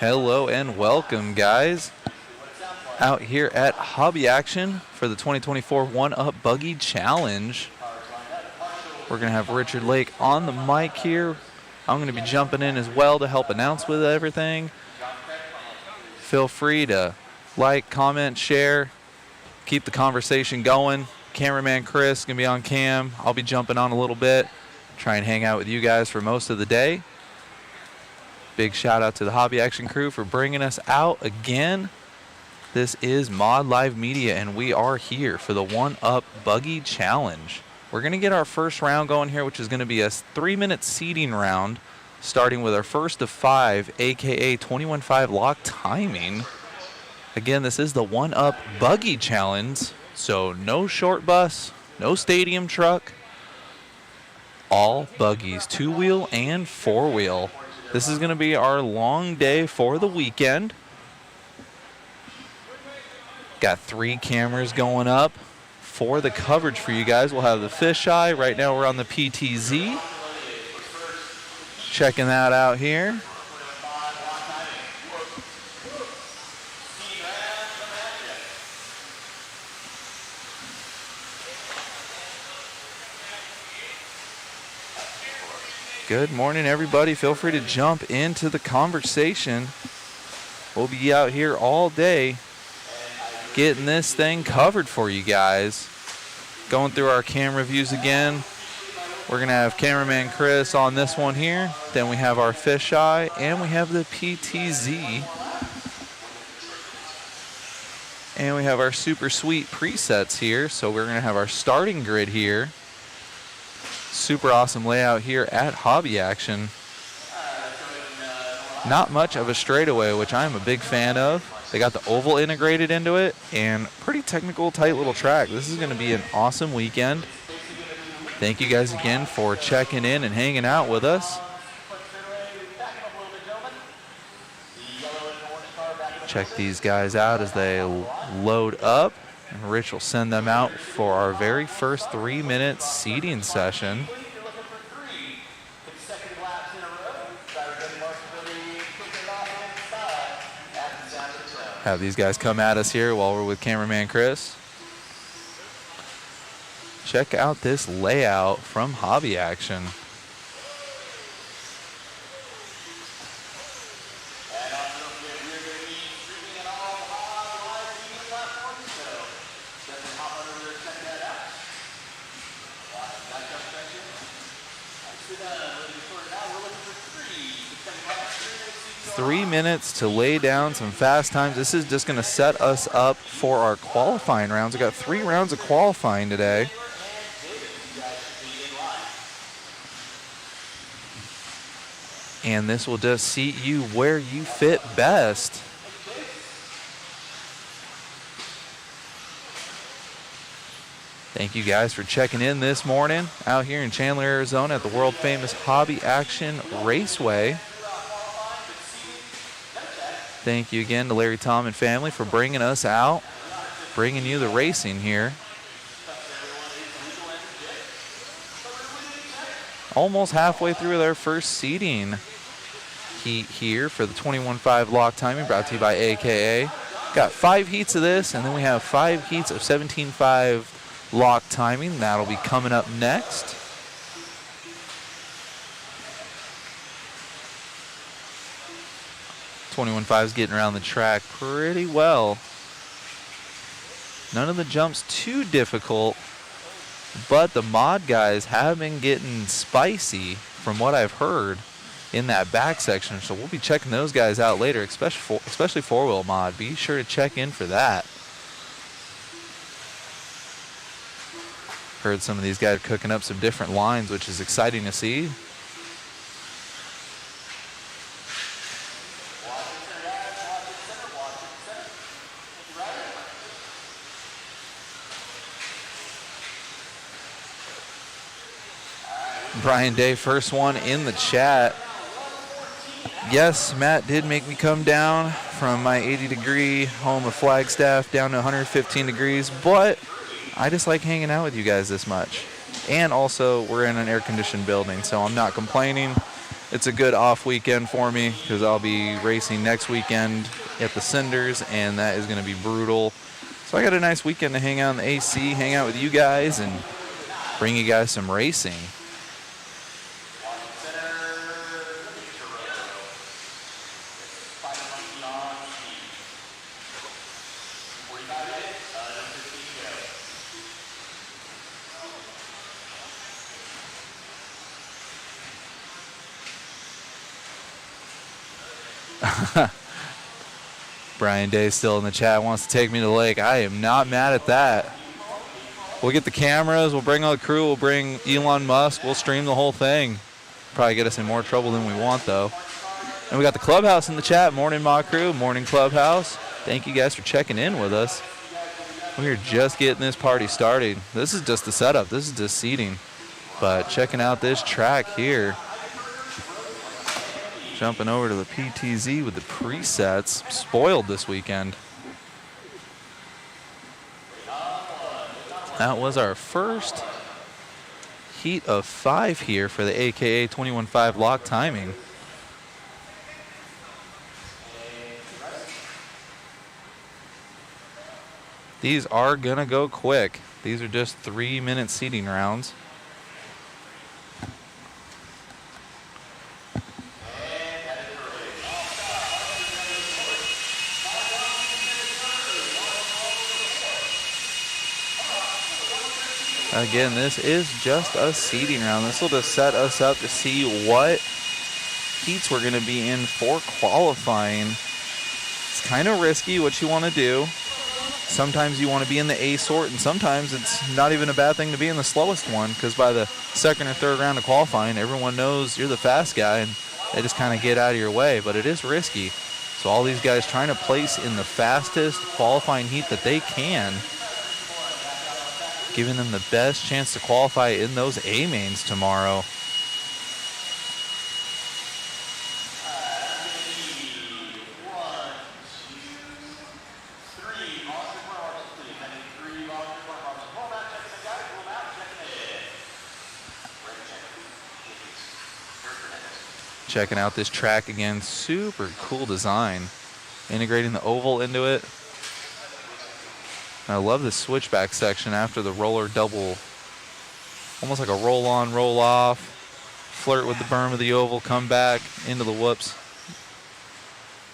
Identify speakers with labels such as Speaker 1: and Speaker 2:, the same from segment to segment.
Speaker 1: Hello and welcome, guys. Out here at Hobby Action for the 2024 1UP Buggy Challenge. We're going to have Richard Lake on the mic here. I'm going to be jumping in as well to help announce with everything. Feel free to like, comment, share, keep the conversation going. Cameraman Chris is going to be on cam. I'll be jumping on a little bit, try and hang out with you guys for most of the day. Big shout out to the Hobby Action crew for bringing us out again. This is Mod Live Media, and we are here for the 1UP Buggy Challenge. We're going to get our first round going here, which is going to be a 3-minute seeding round, starting with our first of 5, aka 21.5 lock timing. Again, this is the 1UP Buggy Challenge, so no short bus, no stadium truck, all buggies, 2-wheel and 4-wheel. This is going to be our long day for the weekend. Got 3 cameras going up for the coverage for you guys. We'll have the fisheye. Right now we're on the PTZ. Checking that out here. Good morning, everybody. Feel free to jump into the conversation. We'll be out here all day getting this thing covered for you guys. Going through our camera views again. We're going to have cameraman Chris on this one here. Then we have our fisheye, and we have the PTZ. And we have our super sweet presets here. So we're going to have our starting grid here. Super awesome layout here at Hobby Action. Not much of a straightaway, which I'm a big fan of. They got the oval integrated into it, and pretty technical, tight little track. This is going to be an awesome weekend. Thank you guys again for checking in and hanging out with us. Check these guys out as they load up. And Rich will send them out for our very first 3-minute seating session. Have these guys come at us here while we're with cameraman Chris. Check out this layout from Hobby Action. Three minutes to lay down some fast times. This is just going to set us up for our qualifying rounds. We got 3 rounds of qualifying today. And this will just seat you where you fit best. Thank you guys for checking in this morning out here in Chandler, Arizona at the world famous Hobby Action Raceway. Thank you again to Larry, Tom, and family for bringing us out, bringing you the racing here. Almost halfway through their first seeding heat here for the 21.5 lock timing, brought to you by AKA. Got 5 heats of this, and then we have 5 heats of 17.5 lock timing. That'll be coming up next. is getting around the track pretty well. None of the jumps too difficult, but the mod guys have been getting spicy from what I've heard in that back section. So we'll be checking those guys out later, especially 4-wheel mod. Be sure to check in for that. Heard some of these guys cooking up some different lines, which is exciting to see. Brian Day, first one in the chat. Yes, Matt did make me come down from my 80-degree home of Flagstaff down to 115 degrees, but I just like hanging out with you guys this much. And also, we're in an air-conditioned building, so I'm not complaining. it's a good off weekend for me because I'll be racing next weekend at the Cinders, and that is going to be brutal. So I got a nice weekend to hang out in the AC, hang out with you guys, and bring you guys some racing. Brian Day still in the chat, wants to take me to the lake. I am not mad at that. We'll get the cameras, we'll bring all the crew, we'll bring Elon Musk, we'll stream the whole thing. Probably get us in more trouble than we want, though. And we got the Clubhouse in the chat. Morning, Ma Crew, morning, Clubhouse. Thank you guys for checking in with us. We are just getting this party started. This is just the setup. This is just seating. But checking out this track here. Jumping over to the PTZ with the presets. Spoiled this weekend. That was our first heat of 5 here for the AKA 21.5 lock timing. These are going to go quick. These are just 3-minute seating rounds. Again, this is just a seeding round. This will just set us up to see what heats we're going to be in for qualifying. It's kind of risky what you want to do. Sometimes you want to be in the A sort, and sometimes it's not even a bad thing to be in the slowest one, because by the second or third round of qualifying, everyone knows you're the fast guy, and they just kind of get out of your way. But it is risky. So all these guys trying to place in the fastest qualifying heat that they can, giving them the best chance to qualify in those A mains tomorrow. Checking out this track again, super cool design. Integrating the oval into it. I love the switchback section after the roller double. Almost like a roll on, roll off. Flirt with the berm of the oval, come back into the whoops.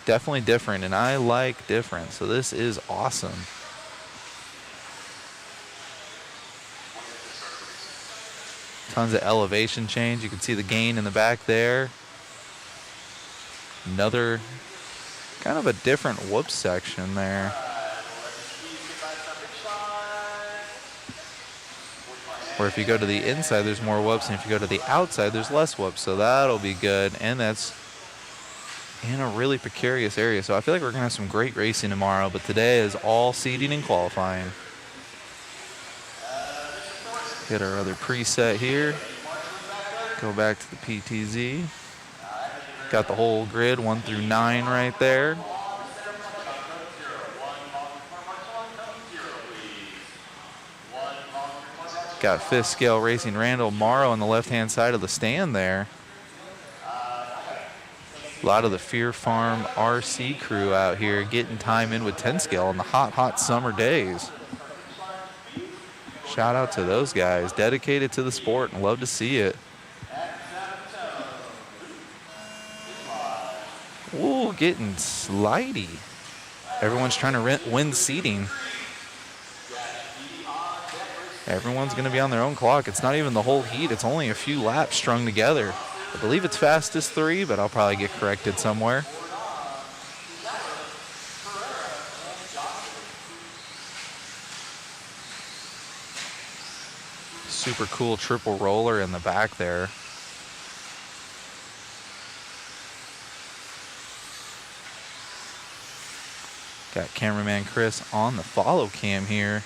Speaker 1: Definitely different, and I like different. So this is awesome. Tons of elevation change. You can see the gain in the back there. Another kind of a different whoop section there. Or if you go to the inside, there's more whoops, and if you go to the outside, there's less whoops. So that'll be good, and that's in a really precarious area. So I feel like we're going to have some great racing tomorrow, but today is all seeding and qualifying. Get our other preset here. Go back to the PTZ. Got the whole grid, 1 through 9 right there. Got 5th Scale Racing Randall Morrow on the left-hand side of the stand there. A lot of the Fear Farm RC crew out here getting time in with 10 scale on the hot, hot summer days. Shout out to those guys, dedicated to the sport, and love to see it. Ooh, getting slidey. Everyone's trying to win seating. Everyone's going to be on their own clock. It's not even the whole heat. It's only a few laps strung together. I believe it's fastest 3, but I'll probably get corrected somewhere. Super cool triple roller in the back there. Got cameraman Chris on the follow cam here.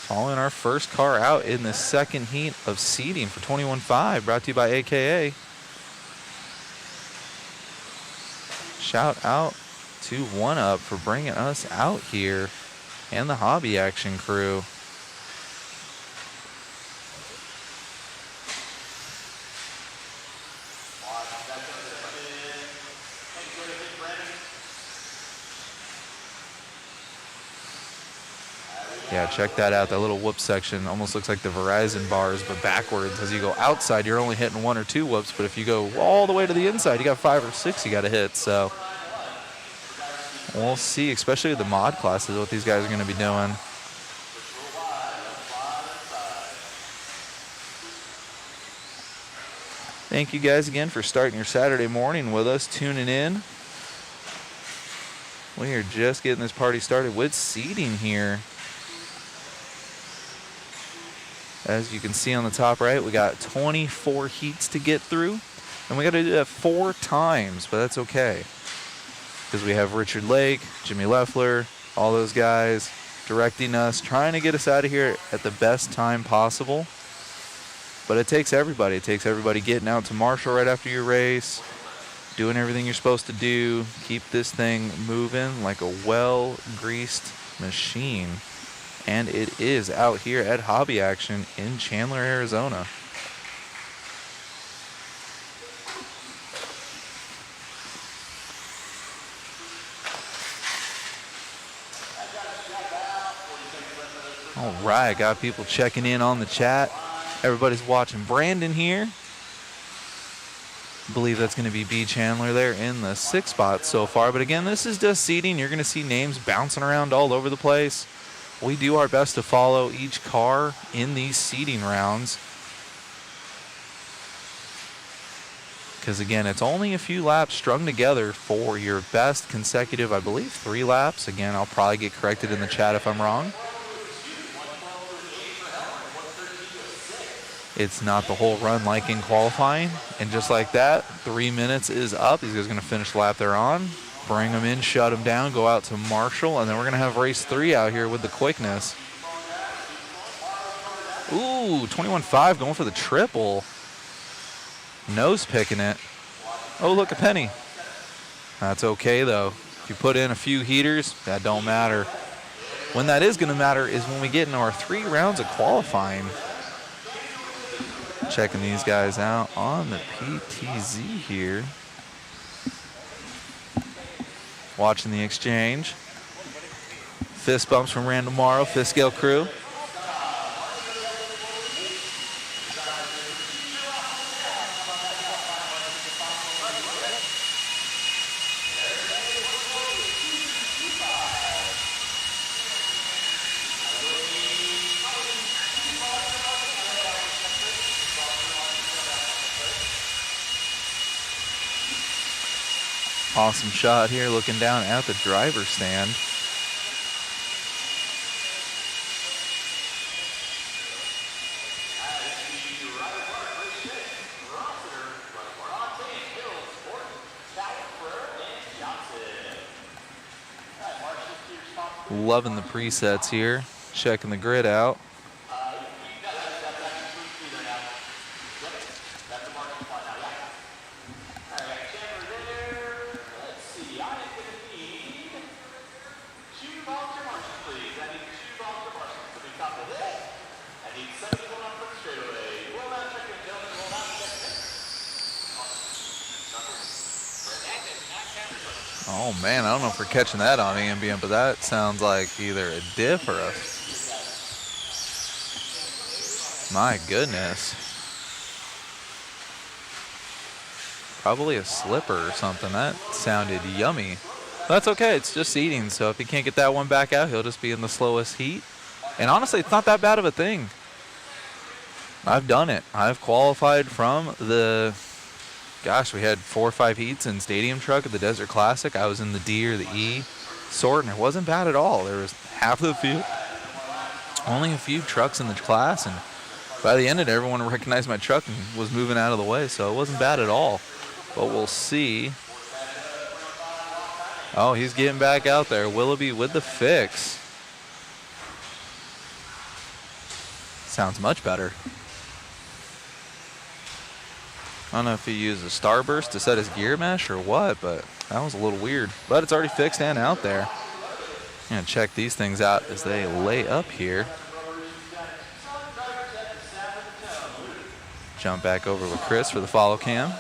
Speaker 1: Following our first car out in the second heat of seeding for 21.5, brought to you by AKA. Shout out to 1UP for bringing us out here and the Hobby Action crew. Yeah, check that out. That little whoop section almost looks like the Verizon bars, but backwards. As you go outside, you're only hitting 1 or 2 whoops, but if you go all the way to the inside, you got 5 or 6 you got to hit. So we'll see, especially with the mod classes, what these guys are going to be doing. Thank you guys again for starting your Saturday morning with us, tuning in. We are just getting this party started with seating here. As you can see on the top right, we got 24 heats to get through. And we got to do that 4 times, but that's okay. Because we have Richard Lake, Jimmy Leffler, all those guys directing us, trying to get us out of here at the best time possible. But it takes everybody. It takes everybody getting out to Marshall right after your race, doing everything you're supposed to do, keep this thing moving like a well-greased machine. And it is out here at Hobby Action in Chandler, Arizona. All right, got people checking in on the chat. Everybody's watching Brandon here. I believe that's going to be B. Chandler there in the 6th spot so far. But again, this is just seating. You're going to see names bouncing around all over the place. We do our best to follow each car in these seating rounds. Because again, it's only a few laps strung together for your best consecutive, I believe, 3 laps. Again, I'll probably get corrected in the chat if I'm wrong. It's not the whole run like in qualifying. And just like that, 3 minutes is up. These guys are going to finish the lap they're on. Bring them in, shut them down, go out to Marshall, and then we're going to have race 3 out here with the quickness. Ooh, 21.5 going for the triple. Nose picking it. Oh, look, a penny. That's okay, though. If you put in a few heaters, that don't matter. When that is going to matter is when we get into our 3 rounds of qualifying. Checking these guys out on the PTZ here. Watching the exchange. Fist bumps from Randall Morrow, fifth scale crew. Awesome shot here looking down at the driver's stand. Loving the presets here. Checking the grid out. Oh man, I don't know if we're catching that on ambient, but that sounds like either a diff or a... My goodness. Probably a slipper or something. That sounded yummy. That's okay, it's just seating, so if he can't get that one back out, he'll just be in the slowest heat. And honestly, it's not that bad of a thing. I've done it. I've qualified from the... Gosh, we had 4 or 5 heats in Stadium Truck at the Desert Classic. I was in the D or the E sort, and it wasn't bad at all. There was half of the field, only a few trucks in the class, and by the end of it, everyone recognized my truck and was moving out of the way, so it wasn't bad at all. But we'll see. Oh, he's getting back out there. Willoughby with the fix. Sounds much better. I don't know if he used a starburst to set his gear mesh or what, but that was a little weird. But it's already fixed and out there. I'm going to check these things out as they lay up here. Jump back over with Chris for the follow cam.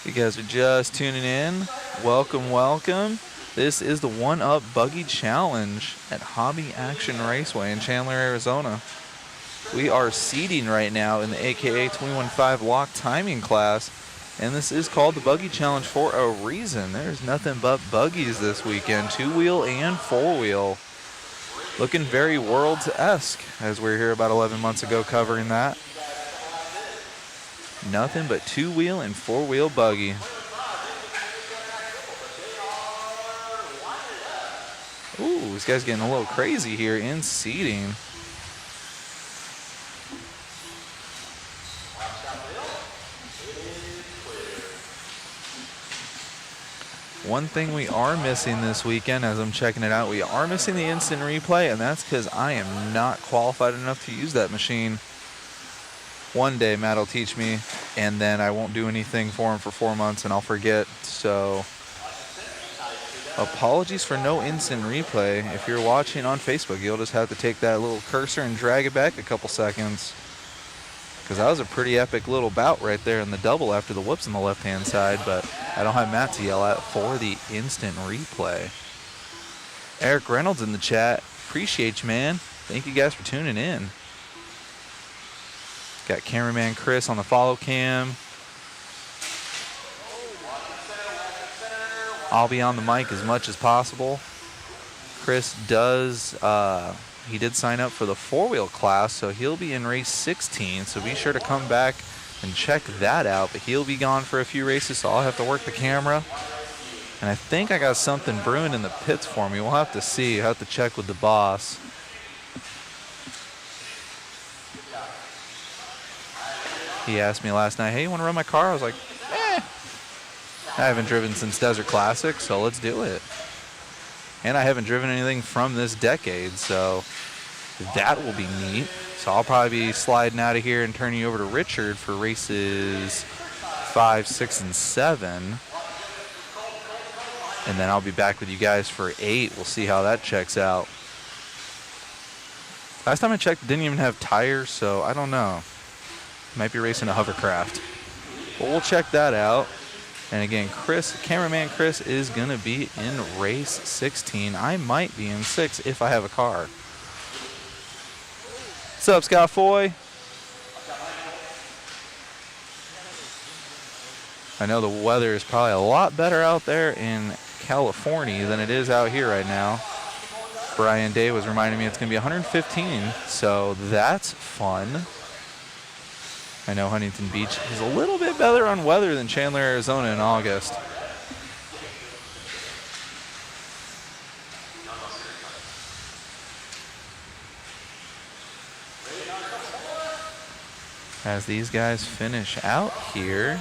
Speaker 1: You guys are just tuning in. Welcome, welcome. This is the 1UP Buggy Challenge at Hobby Action Raceway in Chandler, Arizona. We are seeding right now in the AKA 21.5 lock timing class, and this is called the Buggy Challenge for a reason. There's nothing but buggies this weekend, 2-wheel and 4-wheel. Looking very Worlds-esque, as we were here about 11 months ago covering that. Nothing but 2-wheel and 4-wheel buggy. Ooh, this guy's getting a little crazy here in seating. One thing we are missing this weekend, as I'm checking it out, we are missing the instant replay, and that's because I am not qualified enough to use that machine. One day Matt will teach me, and then I won't do anything for him for 4 months, and I'll forget. So apologies for no instant replay. If you're watching on Facebook, you'll just have to take that little cursor and drag it back a couple seconds, because that was a pretty epic little bout right there in the double after the whoops on the left-hand side, but I don't have Matt to yell at for the instant replay. Eric Reynolds in the chat. Appreciate you, man. Thank you guys for tuning in. Got cameraman Chris on the follow cam. I'll be on the mic as much as possible. Chris he did sign up for the 4-wheel class, so he'll be in race 16, so be sure to come back and check that out. But he'll be gone for a few races, so I'll have to work the camera. And I think I got something brewing in the pits for me. We'll have to see. I'll have to check with the boss. He asked me last night, hey, you want to run my car? I was like, I haven't driven since Desert Classic, so let's do it. And I haven't driven anything from this decade, so that will be neat. So I'll probably be sliding out of here and turning you over to Richard for races 5, 6, and 7. And then I'll be back with you guys for 8. We'll see how that checks out. Last time I checked, it didn't even have tires, so I don't know. Might be racing a hovercraft. But we'll check that out. And again, cameraman Chris is going to be in race 16. I might be in 6 if I have a car. What's up, Scott Foy? I know the weather is probably a lot better out there in California than it is out here right now. Brian Day was reminding me it's going to be 115, so that's fun. I know Huntington Beach is a little bit better on weather than Chandler, Arizona in August. As these guys finish out here.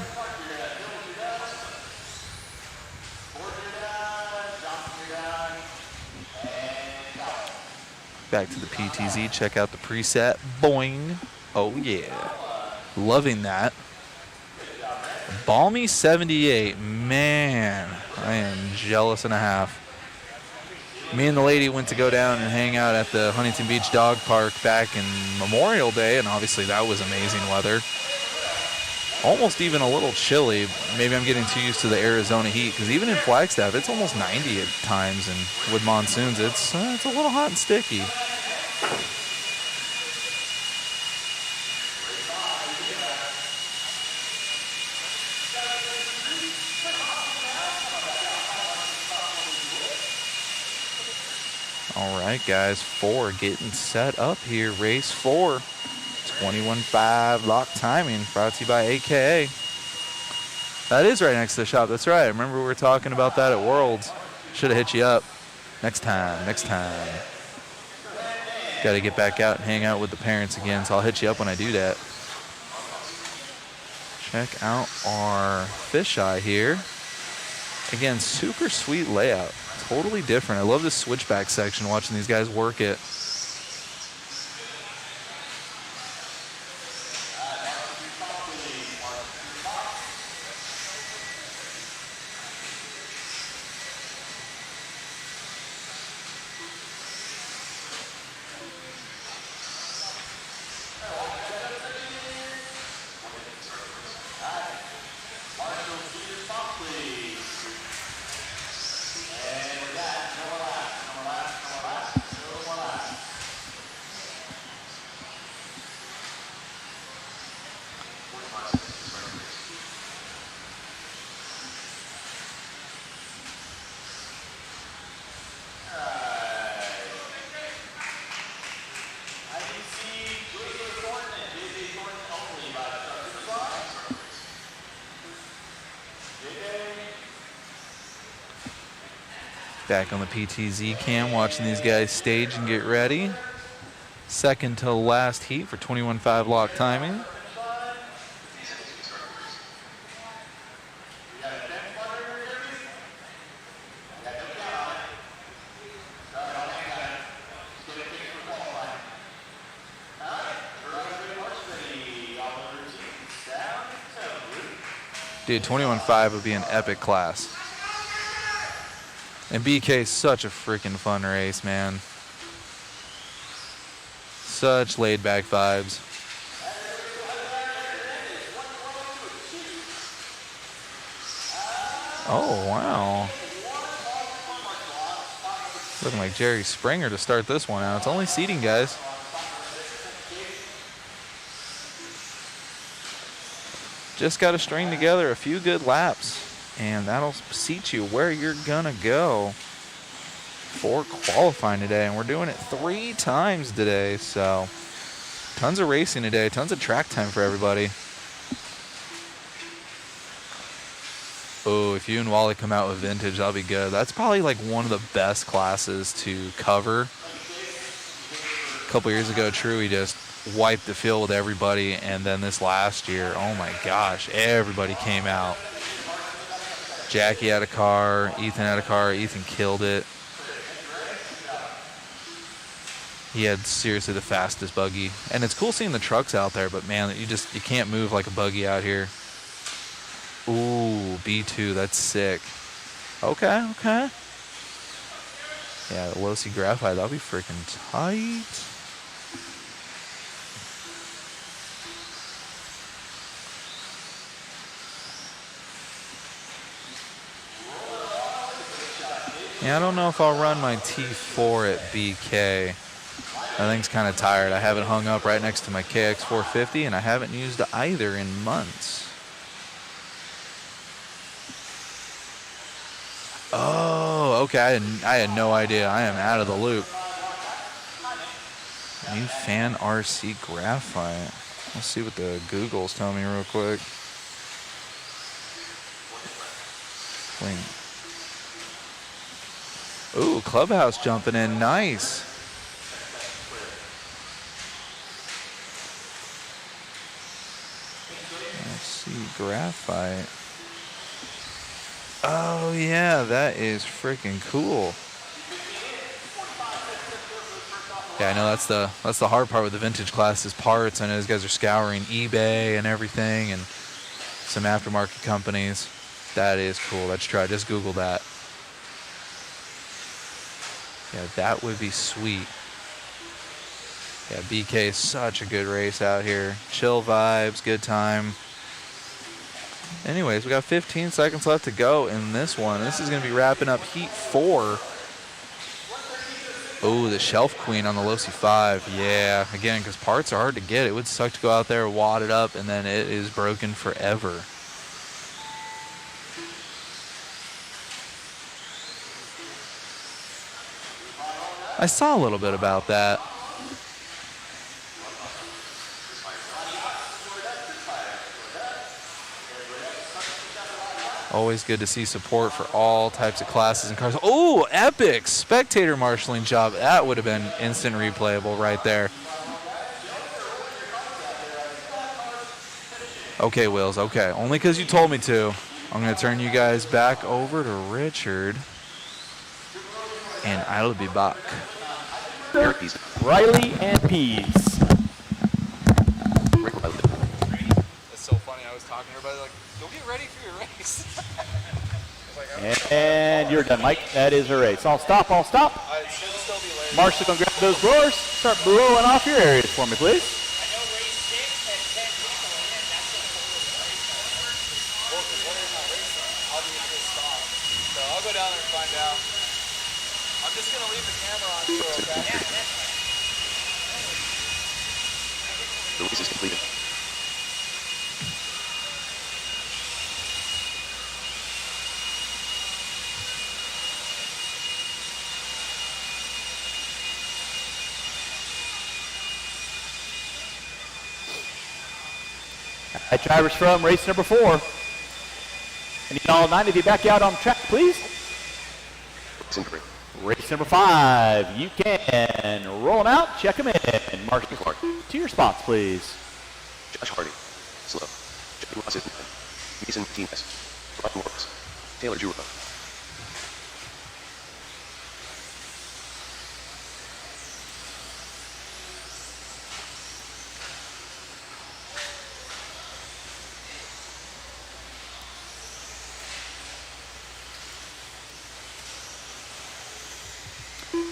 Speaker 1: Back to the PTZ, check out the preset. Boing. Oh yeah. Loving that. Balmy 78. Man, I am jealous and a half. Me and the lady went to go down and hang out at the Huntington Beach Dog Park back in Memorial Day, and obviously that was amazing weather. Almost even a little chilly. Maybe I'm getting too used to the Arizona heat, because even in Flagstaff, it's almost 90 at times, and with monsoons, it's a little hot and sticky. All right, guys, 4 getting set up here. Race 4, 21.5 lock timing, brought to you by AKA. That is right next to the shop. That's right. I remember we were talking about that at Worlds. Should have hit you up. Next time, next time. Got to get back out and hang out with the parents again, so I'll hit you up when I do that. Check out our fisheye here. Again, super sweet layout. Totally different. I love this switchback section, watching these guys work it. Back on the PTZ cam, watching these guys stage and get ready. Second to last heat for 21.5 lock timing. Dude, 21.5 would be an epic class. And BK is such a freaking fun race, man. Such laid-back vibes. Oh, wow. Looking like Jerry Springer to start this one out. It's only seating, guys. Just got to string together a few good laps, and that'll seat you where you're gonna go for qualifying today. And we're doing it 3 times today, so tons of racing today, tons of track time for everybody. Oh, if you and Wally come out with vintage, that'll be good. That's probably like one of the best classes to cover. A couple years ago, True, he just wiped the field with everybody, and then this last year, oh my gosh, everybody came out. Jackie had a car, Ethan had a car, Ethan killed it. He had seriously the fastest buggy. And it's cool seeing the trucks out there, but man, you can't move like a buggy out here. Ooh, B2, that's sick. Okay, okay. Yeah, the low-C graphite, that'll be freaking tight. Yeah, I don't know if I'll run my T4 at BK. That thing's kind of tired. I have it hung up right next to my KX450, and I haven't used either in months. Oh, okay. I had no idea. I am out of the loop. New fan RC graphite. Let's see what the Google's telling me real quick. Wait. Ooh, Clubhouse jumping in. Nice. Let's see, graphite. Oh, yeah, that is freaking cool. Yeah, I know that's the hard part with the vintage class is parts. I know these guys are scouring eBay and everything and some aftermarket companies. That is cool. Let's try. Just Google that. Yeah, that would be sweet. Yeah, BK is such a good race out here. Chill vibes, good time. Anyways, we got 15 seconds left to go in this one. This is going to be wrapping up Heat 4. Oh, the Shelf Queen on the Losi 5. Yeah, again, because parts are hard to get. It would suck to go out there, wad it up, and then it is broken forever. I saw a little bit about that. Always good to see support for all types of classes and cars. Oh, epic spectator marshalling job. That would have been instant replayable right there. Okay, Wills, okay. Only because you told me to. I'm going to turn you guys back over to Richard. And I'll be back.
Speaker 2: Riley and Pease.
Speaker 1: It's so funny. I was talking to everybody like, go get ready for your race.
Speaker 2: And you're done, Mike. That is a race. I'll stop. Marshall, go grab those blowers. Start blowing off your areas for me, please.
Speaker 1: I'll go down there and find out. I'm just going to leave the camera on too, okay?
Speaker 3: The race is completed.
Speaker 2: All right, drivers from race number 4. I need all 9 of you back out on track, please. Race number 5, you can roll them out, check them in. Marshall Clark to your spots, please.
Speaker 3: Josh Hardy, slow. Johnny Watson, Mason Martinez, Ryan Morris, Taylor Jura.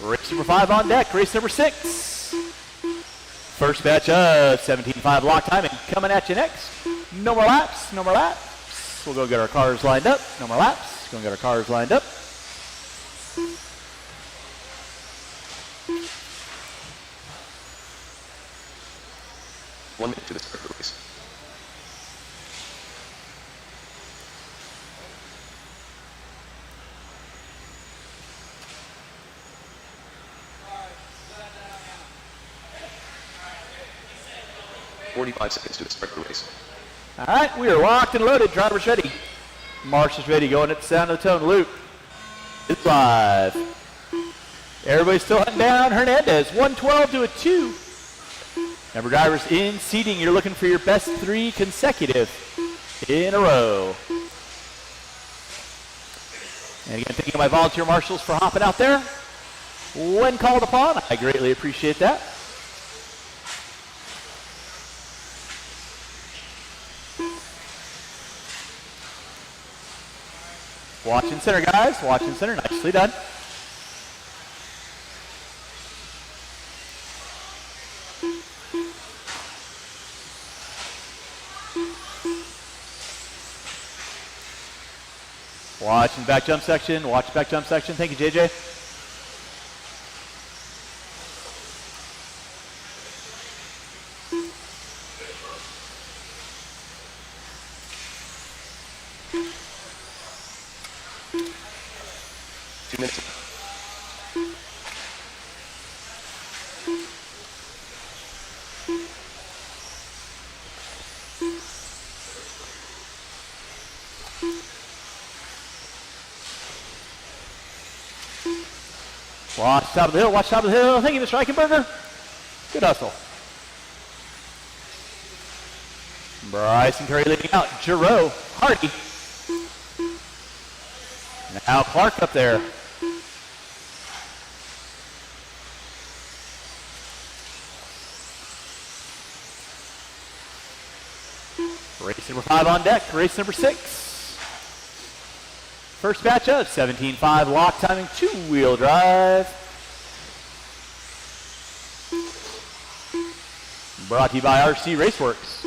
Speaker 2: Race number 5 on deck, race number 6. First batch of 17.5 lock timing coming at you next. No more laps, no more laps. We'll go get our cars lined up. No more laps, go get our cars lined up.
Speaker 3: One minute to the start of the race. .45 seconds to the start of the race.
Speaker 2: All right, we are locked and loaded. Drivers ready. Marshall's ready, going at the sound of the tone. Luke is live. Everybody's still hunting down Hernandez. 112 to a 2. Number drivers in seating. You're looking for your best 3 consecutive in a row. And again, thank you to my volunteer marshals for hopping out there when called upon. I greatly appreciate that. Watching center, guys. Watching center. Nicely done. Watching back jump section. Watch back jump section. Thank you, JJ. Watch top of the hill, watch top of the hill. Thank you, Mr. Eichenberger. Good hustle. Bryson Curry leading out. Giroux, Hardy. Now Clark up there. Race number 5 on deck. Race number 6. First batch of 17.5 lock timing 2-wheel drive. Brought to you by RC Raceworks.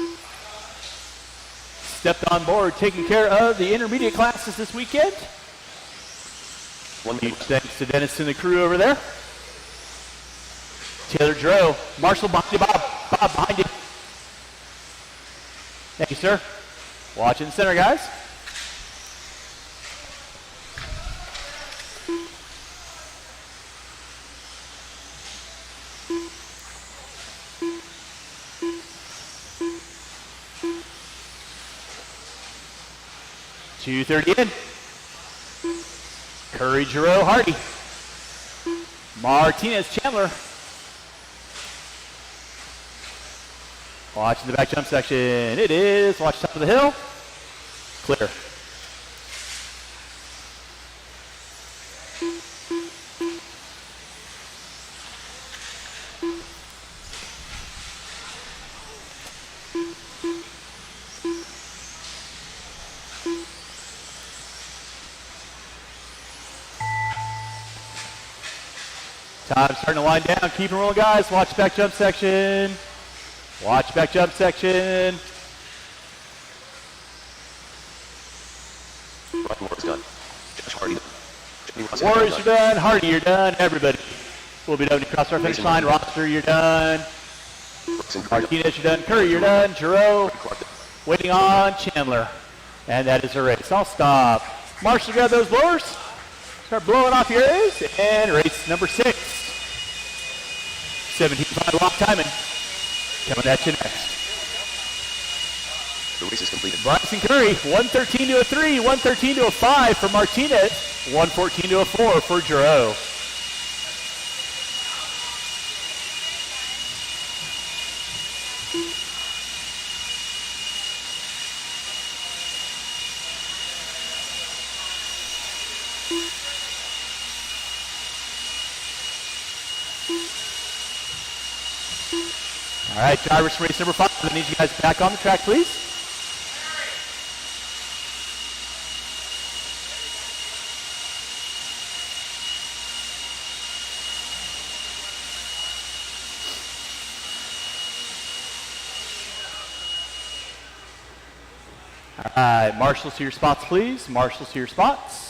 Speaker 2: Stepped on board, taking care of the intermediate classes this weekend. Huge thanks to Dennis and the crew over there. Taylor Giroux, Marshall behind you, Bob behind you. Thank you, sir. Watching center, guys. .230 in. Curry, Giroux, Hardy. Martinez, Chandler. Watching the back jump section. It is. Watch top of the hill. Clear. Time starting to wind down. Keep it rolling, guys. Watch back jump section. Watch back jump section.
Speaker 3: Ryan Morris done. Josh Hardy done.
Speaker 2: Warriors, you're done. Hardy, you're done. Everybody will be done. You cross our finish line. Roster, you're done. Martinez, you're done. Curry, you're done. Giroux, waiting on Chandler. And that is a race. I'll stop. Marshall, grab those blowers. Start blowing off your A's. And race number 6. 17.5 lock timing. Coming at you next.
Speaker 3: The race is completed.
Speaker 2: Bryson Curry, 113 to a 3, 113 to a 5 for Martinez, 114 to a 4 for Giroux. All right, drivers from race number 5, I need you guys back on the track, please. All right, marshals to your spots, please. Marshals to your spots.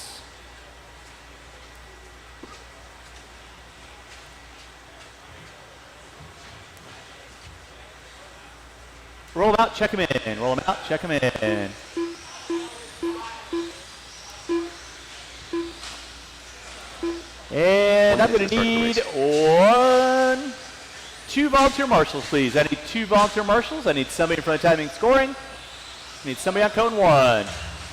Speaker 2: Roll them out, check them in. Roll them out, check them in. And I'm going to need 2 volunteer marshals, please. I need 2 volunteer marshals. I need somebody in front of timing and scoring. I need somebody on cone 1. I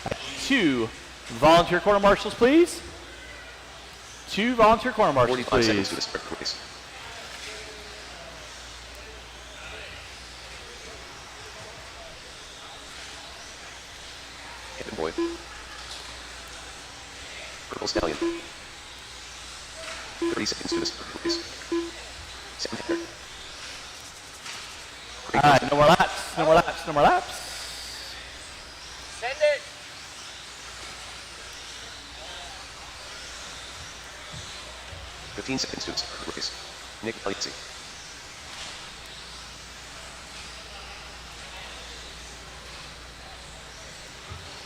Speaker 2: need 2 volunteer corner marshals, please. 2 volunteer corner marshals,
Speaker 3: 45
Speaker 2: please.
Speaker 3: seconds to the start of the race. Heaven Boy. Purple Stallion. 30 seconds to the start of the race. Sam Hatter.
Speaker 2: All right, no more laps, no more laps, no more laps.
Speaker 4: Send it.
Speaker 3: Fifteen seconds to the start of the race. Nick Palizzi.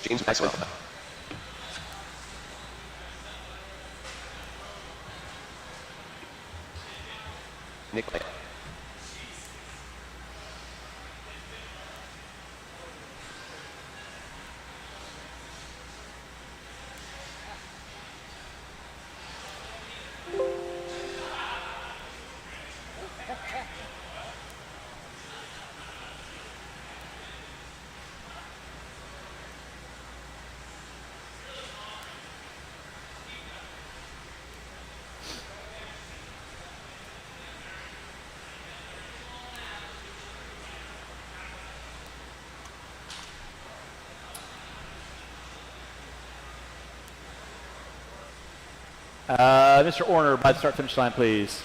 Speaker 3: James Maxwell. Nick Light.
Speaker 2: Mr. Orner, by the start-finish line, please.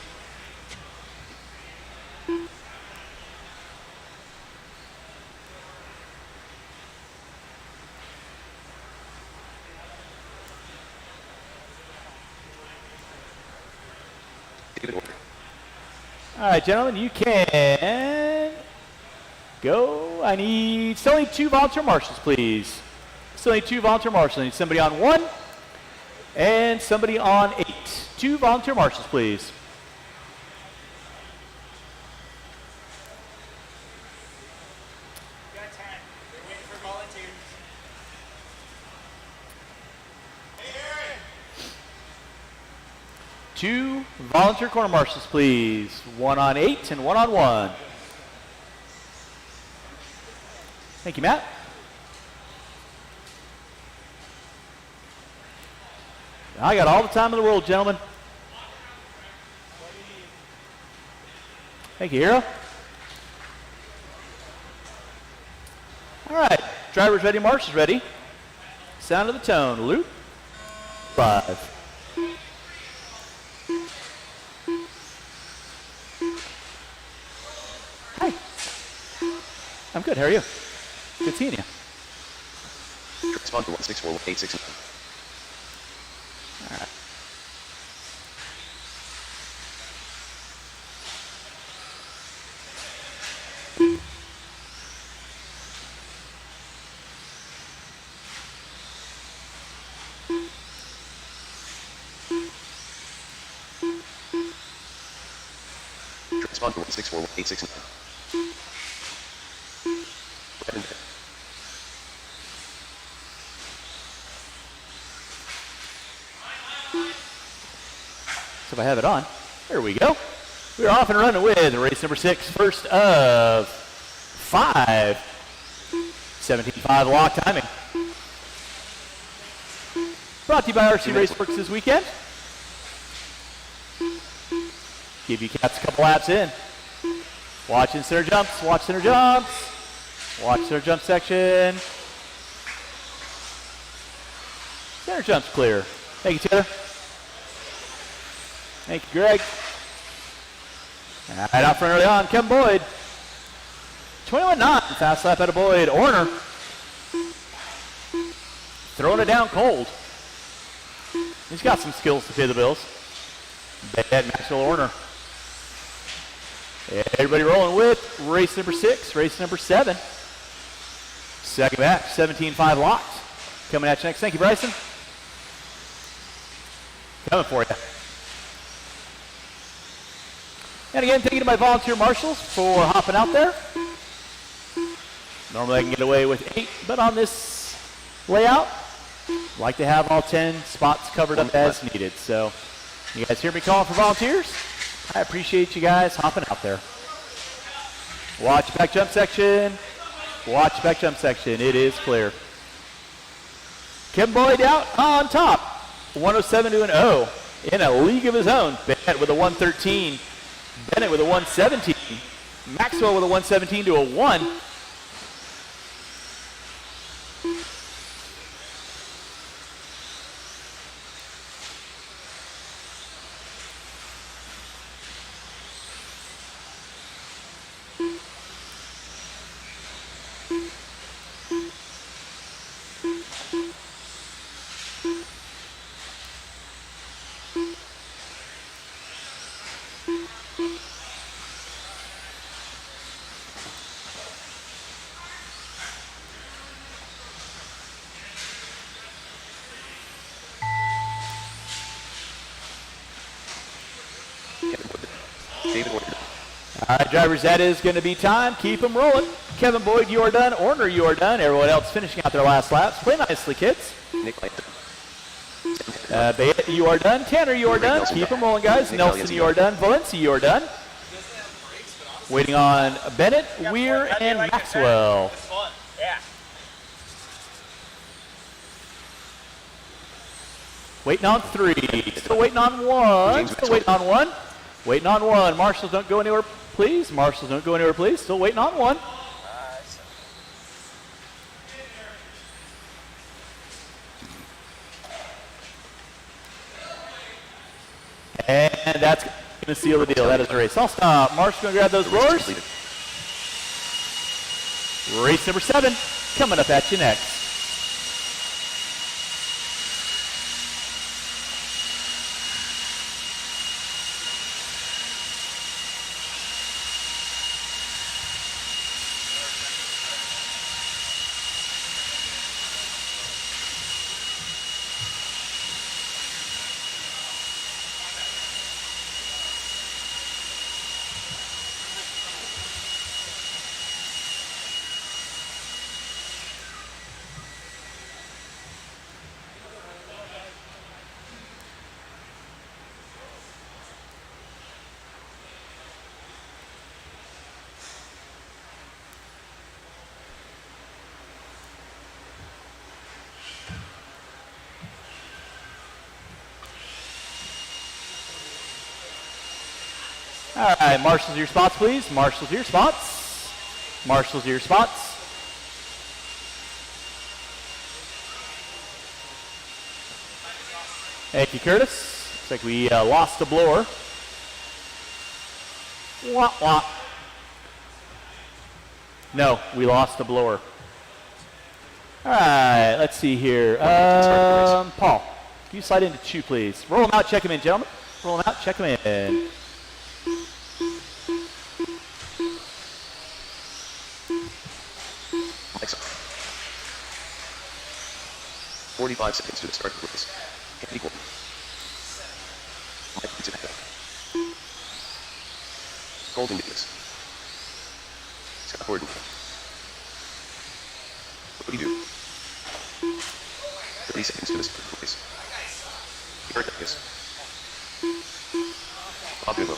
Speaker 2: All right, gentlemen, you can go. Still need 2 volunteer marshals, please. Still need 2 volunteer marshals. I need somebody on 1 and somebody on 8. 2 volunteer marshals, please.
Speaker 4: Got time. We're waiting for volunteers. Hey, Aaron.
Speaker 2: 2 volunteer corner marshals, please. 1 on 8 and 1 on 1. Thank you, Matt. I got all the time in the world, gentlemen. Thank you, Hero. All right, drivers ready, marshals ready. Sound of the tone, loop 5. Hi. I'm good, how are you? Good seeing you.
Speaker 3: Respond to 1641869.
Speaker 2: All right.
Speaker 3: Respond to 1641869.
Speaker 2: So if I have it on, there we go. We're off and running with race number 6, first of 5 17.5 lock timing. Brought to you by RC Raceworks this weekend. Give you cats a couple laps in. Watching center jumps, watch center jumps. Watch center jump section. Center jump's clear. Thank you, Taylor. Thank you, Greg. All right, out front early on, Kevin Boyd. 21.9, fast lap out of Boyd. Orner throwing it down cold. He's got some skills to pay the bills. Bad Maxwell Orner. Everybody rolling with race number 6, race number 7. Second match, 17.5 locked. Coming at you next. Thank you, Bryson. Coming for you. And again, thank you to my volunteer marshals for hopping out there. Normally I can get away with 8, but on this layout, I like to have all 10 spots covered up as needed. So you guys hear me calling for volunteers? I appreciate you guys hopping out there. Watch back jump section. Watch back jump section. It is clear. Kevin Boyd out on top. 107 to an 0 in a league of his own. Bennett with a 113. Bennett with a 117. Maxwell with a 117 to a 1. All right, drivers, that is going to be time. Keep them rolling. Kevin Boyd, you are done. Orner, you are done. Everyone else finishing out their last laps. Play nicely, kids. Bayet, you are done. Tanner, you are done. Keep them rolling, guys. Nelson, you are done. Valencia, you are done. Waiting on Bennett, Weir, and Maxwell. Waiting on 3. Still waiting on 1. Still waiting on 1. Waiting on 1. Marshals, don't go anywhere, please. Marshals, don't go anywhere, please. Still waiting on 1. And that's going to seal the deal. That is the race. I'll stop. Marshall's going to grab those roars. Race number 7 coming up at you next. All right, marshals to your spots, please. Marshals to your spots. Marshals to your spots. Thank you, Curtis. Looks like we lost the blower. Wah, wah. No, we lost the blower. All right, let's see here. Paul, can you slide into 2, please? Roll them out, check them in, gentlemen. Roll them out, check them in.
Speaker 3: Next up. 45 seconds to the start of the race. Andy Gordon. Mike Pizzanetta. Golden Davis. Scott Gordon. What do you do? 30 seconds to the start of the race. Garrett Davis. Bob Dumo.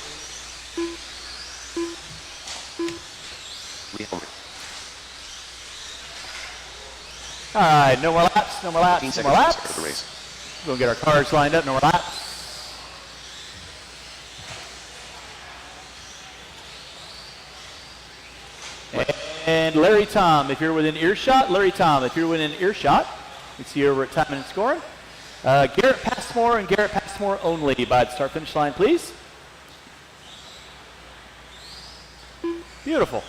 Speaker 3: Lee Helmer.
Speaker 2: All right, no more laps, no more
Speaker 3: 15
Speaker 2: laps, no
Speaker 3: seconds
Speaker 2: more
Speaker 3: to start
Speaker 2: laps.
Speaker 3: the race.
Speaker 2: We'll get our cars lined up, no more laps. And Larry Tom, if you're within earshot, Larry Tom, if you're within earshot, you can see over at time and scoring. Garrett Passmore and Garrett Passmore only by the start finish line, please. Beautiful.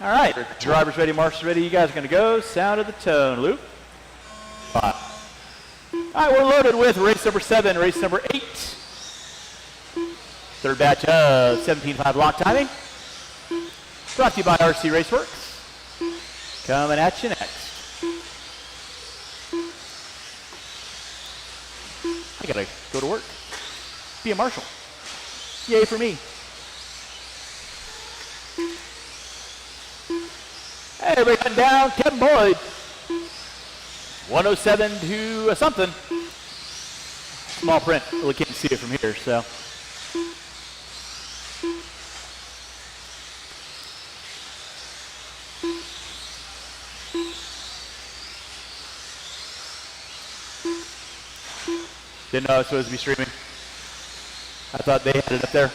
Speaker 2: All right, drivers ready, marshals ready. You guys are going to go. Sound of the tone, Luke. 5. All right, we're loaded with race number 7, race number 8. Third batch of 17.5 lock timing. Brought to you by RC Raceworks. Coming at you next. I gotta go to work. Be a marshal. Yay for me. Hey, everybody coming down. Kevin Boyd. 107 to something. Small print. Really can't see it from here, so. Didn't know I was supposed to be streaming. I thought they had it up there.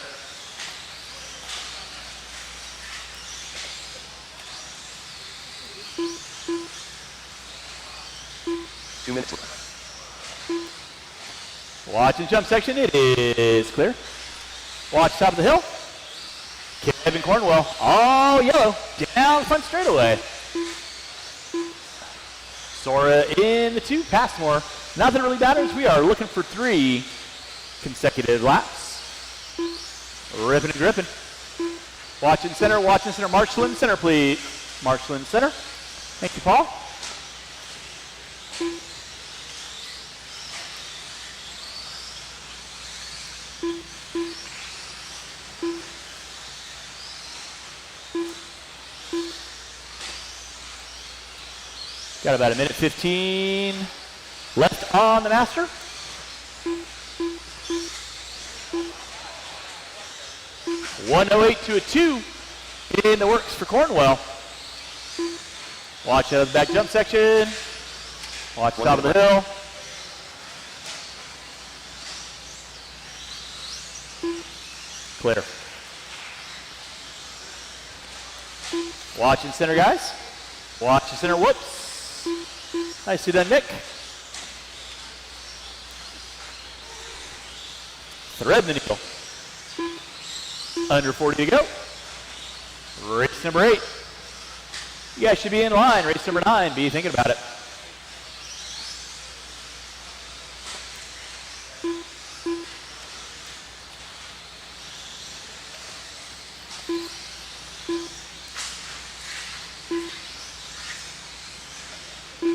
Speaker 3: Two minutes left.
Speaker 2: Watch and jump section, it is clear. Watch top of the hill. Kevin Cornwell, all yellow, down front straightaway. Sora in the 2, Passmore. Not that it really matters, we are looking for 3 consecutive laps. Ripping and gripping. Watch in center, Marshall in center, please. Marshall in center. Thank you, Paul. Got about a minute 15 left on the master. .108 to a 2 in the works for Cornwell. Watch out of the back jump section. Watch the top of the hill. Clear. Watch in center, guys. Watch the center, whoops. Nicely done, Nick. Thread the needle. Under 40 to go. Race number 8. You guys should be in line. Race number 9. Be thinking about it.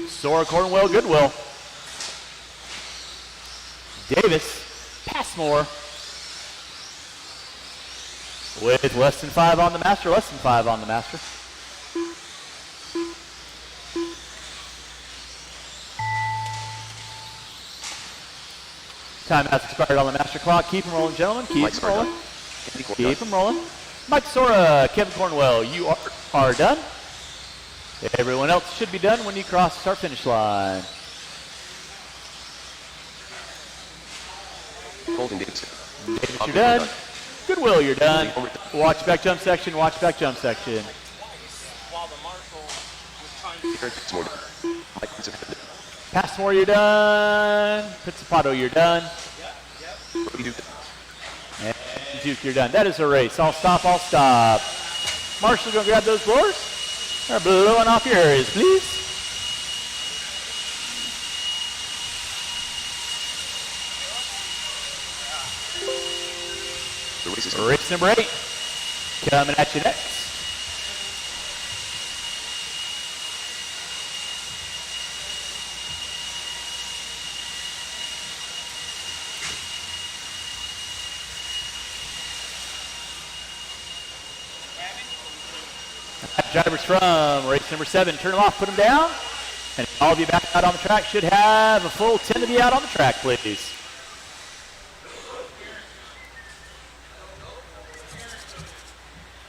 Speaker 2: Sora, Cornwell, Goodwill. Davis, Passmore. With less than 5 on the master, less than 5 on the master. Time has expired on the master clock. Keep them rolling, gentlemen. Keep them rolling. Keep them rolling. Mike Sora, Kevin Cornwell, you are done. Everyone else should be done when you cross the start finish line.
Speaker 3: Holding Davis.
Speaker 2: Davis, you're done. Goodwill, you're done. Watch back jump section, watch back jump section.
Speaker 4: While the marshal was trying to...
Speaker 2: Passmore, you're done. Pizzipato, you're done. And Duke, you're done. That is a race. I'll stop. Marshall, gonna grab those blowers. They're blowing off your areas, please. Race number 8. Coming at you next. Drivers from race number 7, turn them off, put them down. And all of you back out on the track should have a full 10 to be out on the track, please.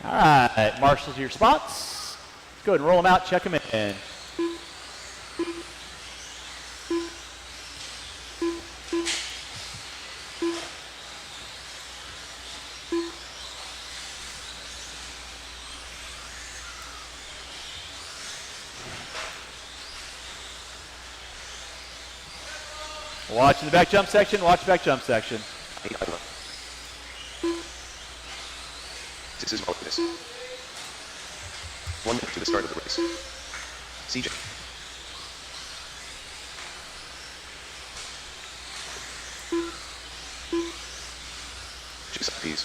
Speaker 2: All right, marshals your spots. go ahead and roll them out, check them in. Watch in the back jump section, watch the back jump section.
Speaker 3: This is bonus. 1 minute to the start of the race. CJ. Chase up peas.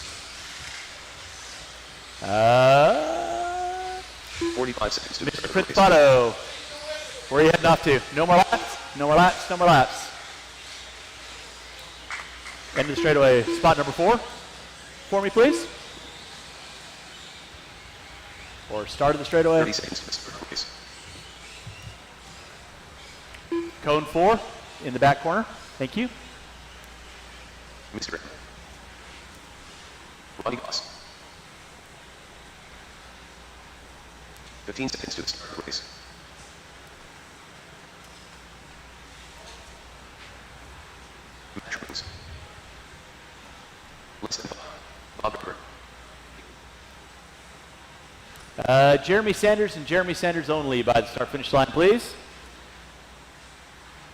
Speaker 3: 45 seconds to the start of the race.
Speaker 2: Principato, where are you heading off to? No more laps, no more laps, no more laps. End of the straightaway, spot number 4 for me, please. Or start of the straightaway.
Speaker 3: 30 seconds to the start of the race.
Speaker 2: Cone 4 in the back corner. Thank you.
Speaker 3: Mr. Ronnie Goss. 15 seconds to the start of the race. Match rings. Less than Bob Ripper.
Speaker 2: Jeremy Sanders and Jeremy Sanders only by the start-finish line, please.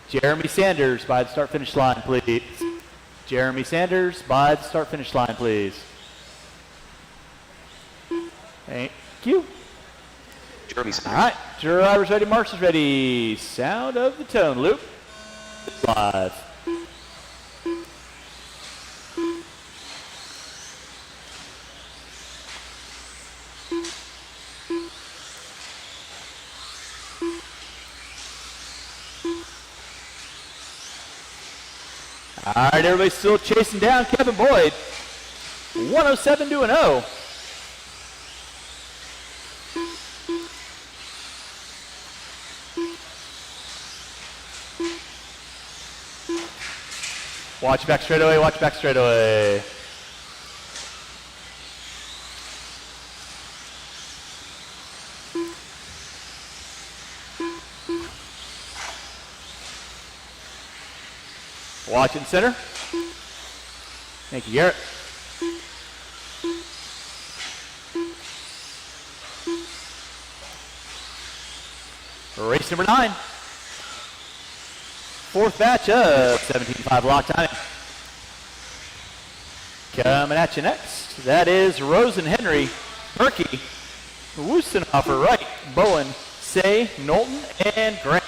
Speaker 2: Jeremy Sanders by the start-finish line, please. Jeremy Sanders by the start-finish line, please. Thank you.
Speaker 3: Jeremy Sanders.
Speaker 2: All right, driver's ready, marshals ready. Sound of the tone loop. Live. All right, everybody's still chasing down Kevin Boyd. 107 to an 0. Watch back straightaway, watch back straightaway. Watch in center. Thank you, Garrett. Race number 9. 4th batch of 17.5 lock time. Coming at you next. That is Rosen Henry, Berkey, Woostenhofer, Wright, Bowen, Say, Knowlton, and Grant.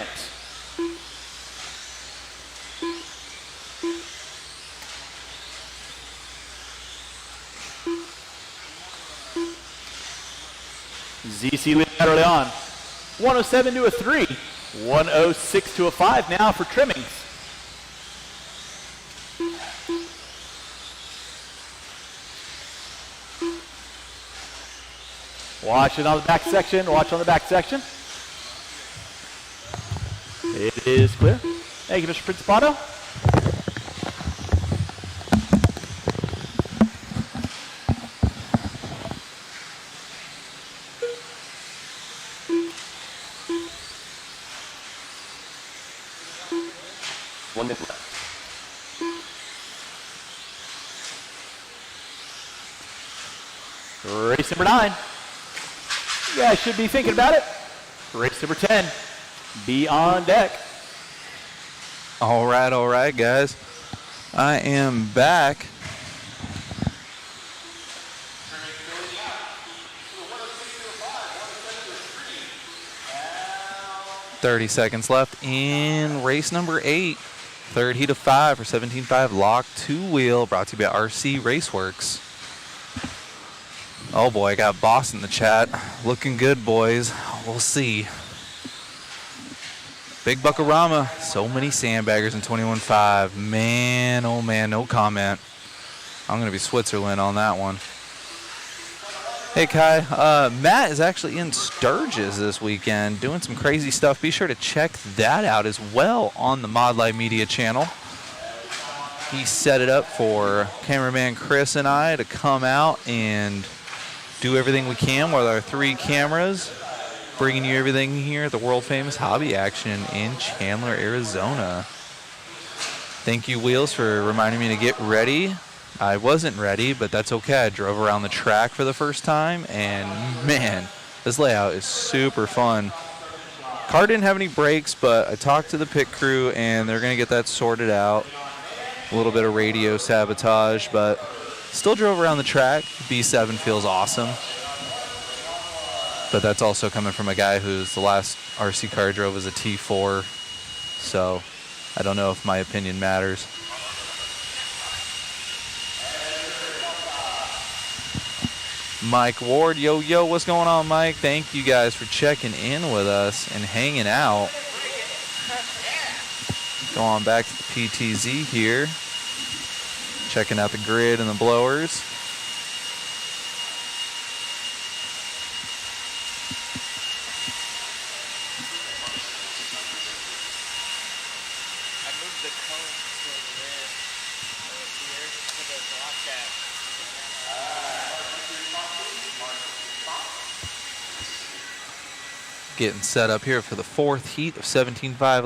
Speaker 2: ZC lead early on. 107 to a 3. 106 to a 5 now for trimmings. Watch it on the back section. Watch on the back section. It is clear. Thank you, Mr. Principato. Race number 9. You guys should be thinking about it. Race number 10. Be on deck.
Speaker 1: All right, guys. I am back. .30 seconds left in race number 8. Third heat of 5 for 17.5 lock 2-wheel, brought to you by RC Raceworks. Oh boy, I got Boss in the chat. Looking good, boys. We'll see. Big Buckarama. So many sandbaggers in 21.5. Man, oh man, no comment. I'm going to be Switzerland on that one. Hey, Kai. Matt is actually in Sturgis this weekend doing some crazy stuff. Be sure to check that out as well on the Mod Live Media channel. He set it up for cameraman Chris and I to come out and do everything we can with our 3 cameras bringing you everything here at the world famous Hobby Action in Chandler, Arizona. Thank you, Wheels, for reminding me to get ready. I wasn't ready, but that's okay. I drove around the track for the first time, and man, this layout is super fun. Car didn't have any brakes, but I talked to the pit crew, and they're going to get that sorted out. A little bit of radio sabotage, but still drove around the track. B7 feels awesome. But that's also coming from a guy who's the last RC car I drove was a T4, so I don't know if my opinion matters. Mike Ward, yo, what's going on, Mike? Thank you guys for checking in with us and hanging out. Go on back to the PTZ here. Checking out the grid and the blowers.
Speaker 4: I moved the cone to the rear here to the block cap.
Speaker 1: Getting set up here for the fourth heat of 17.5.